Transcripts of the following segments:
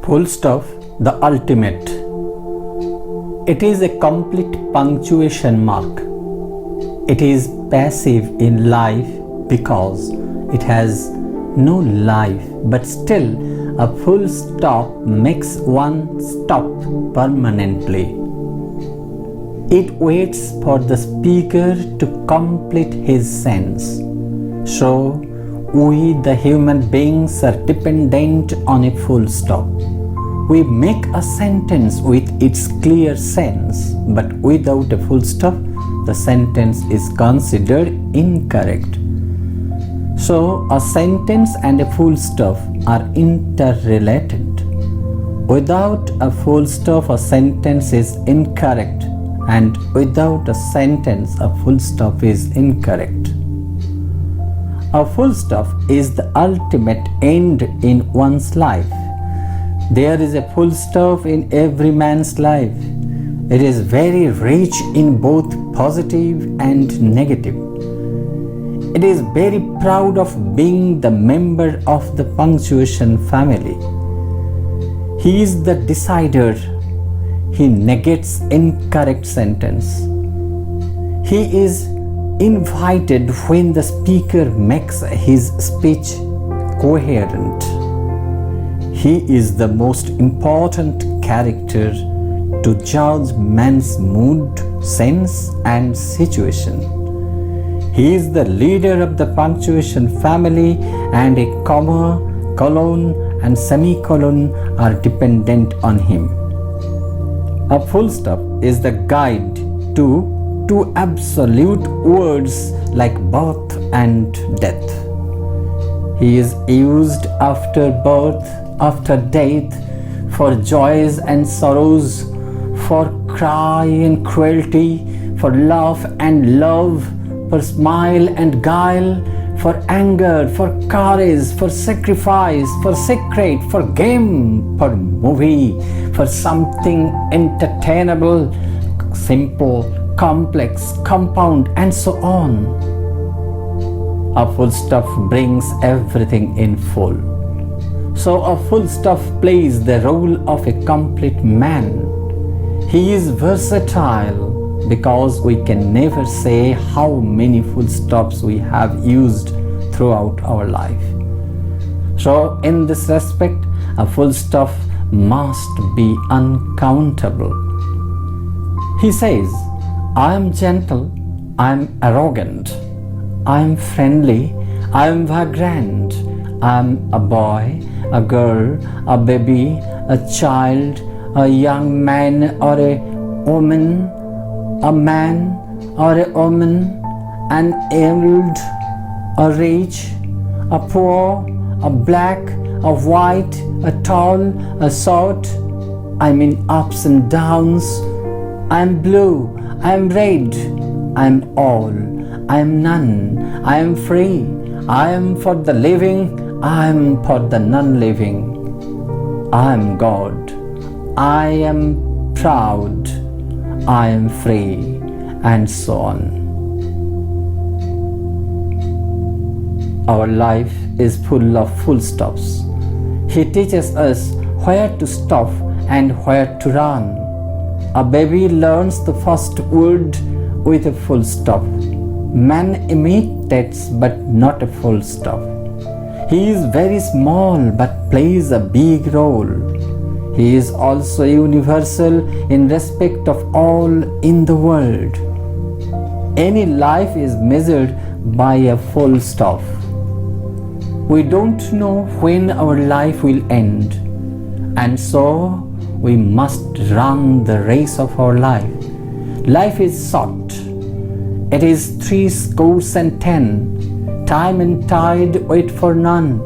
Full stop, the ultimate. It is a complete punctuation mark. It is passive in life because it has no life, but still a full stop makes one stop permanently. It waits for the speaker to complete his sentence. So, we the human beings are dependent on a full stop. We make a sentence with its clear sense, but without a full stop, the sentence is considered incorrect. So, a sentence and a full stop are interrelated. Without a full stop, a sentence is incorrect, and without a sentence, a full stop is incorrect. A full stop is the ultimate end in one's life. There is a full stop in every man's life. It is very rich in both positive and negative. It is very proud of being the member of the punctuation family. He is the decider. He negates incorrect sentence. He is invited when the speaker makes his speech coherent. He is the most important character to judge man's mood, sense, and situation. He is the leader of the punctuation family, and a comma, colon, and semicolon are dependent on him. A full stop is the guide to two absolute words like birth and death. He is used after birth, after death, for joys and sorrows, for cry and cruelty, for laugh and love, for smile and guile, for anger, for courage, for sacrifice, for secret, for game, for movie, for something entertainable, simple, complex, compound, and so on. A full stop brings everything in full. So a full stop plays the role of a complete man. He is versatile because we can never say how many full stops we have used throughout our life. So in this respect, a full stop must be uncountable. He says, I am gentle, I am arrogant, I am friendly, I am vagrant, I am a boy, a girl, a baby, a child, a young man or a woman, a man or a woman, an old, a rich, a poor, a black, a white, a tall, a short, I mean ups and downs. I am blue, I am red, I am all, I am none, I am free, I am for the living, I am for the non-living. I am God, I am proud, I am free, and so on. Our life is full of full stops. He teaches us where to stop and where to run. A baby learns the first word with a full stop. Man imitates but not a full stop. He is very small but plays a big role. He is also universal in respect of all in the world. Any life is measured by a full stop. We don't know when our life will end, and so we must run the race of our life. Life is short. It is 70. Time and tide wait for none.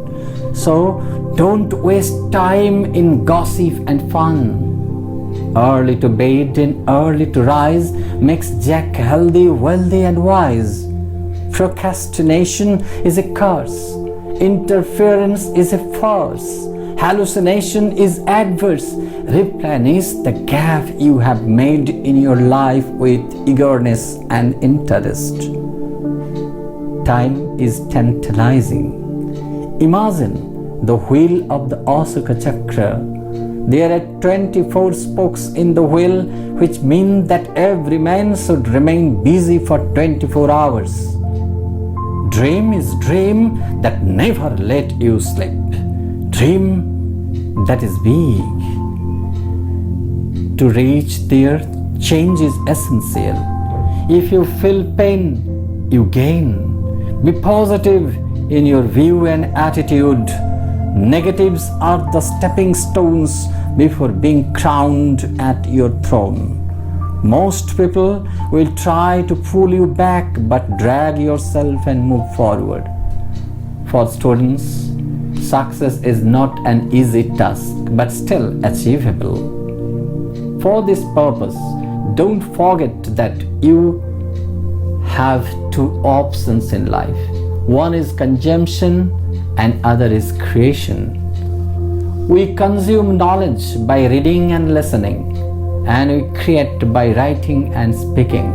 So don't waste time in gossip and fun. Early to bed and early to rise makes Jack healthy, wealthy, and wise. Procrastination is a curse. Interference is a farce. Hallucination is adverse. Replenish the gap you have made in your life with eagerness and interest. Time is tantalizing. Imagine the wheel of the Ashoka Chakra. There are 24 spokes in the wheel, which means that every man should remain busy for 24 hours. Dream is dream that never let you sleep. Dream that is big. To reach there, change is essential. If you feel pain, you gain. Be positive in your view and attitude. Negatives are the stepping stones before being crowned at your throne. Most people will try to pull you back, but drag yourself and move forward. For students, success is not an easy task, but still achievable. For this purpose, don't forget that you have two options in life. One is consumption and other is creation. We consume knowledge by reading and listening, and we create by writing and speaking.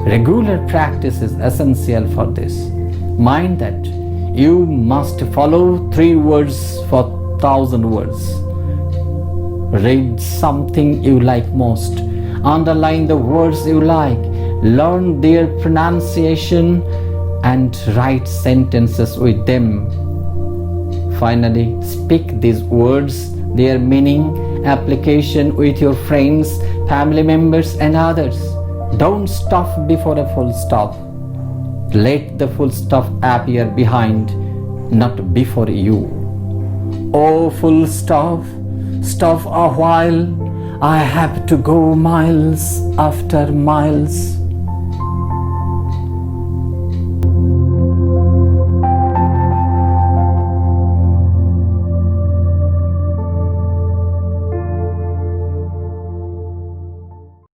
Regular practice is essential for this. Mind that you must follow 3 words for 1,000 words. Read something you like most. Underline the words you like. Learn their pronunciation and write sentences with them. Finally, speak these words, their meaning, application with your friends, family members and others. Don't stop before a full stop. Let the full stop appear behind, not before you. Oh, full stop, stop a while. I have to go miles after miles.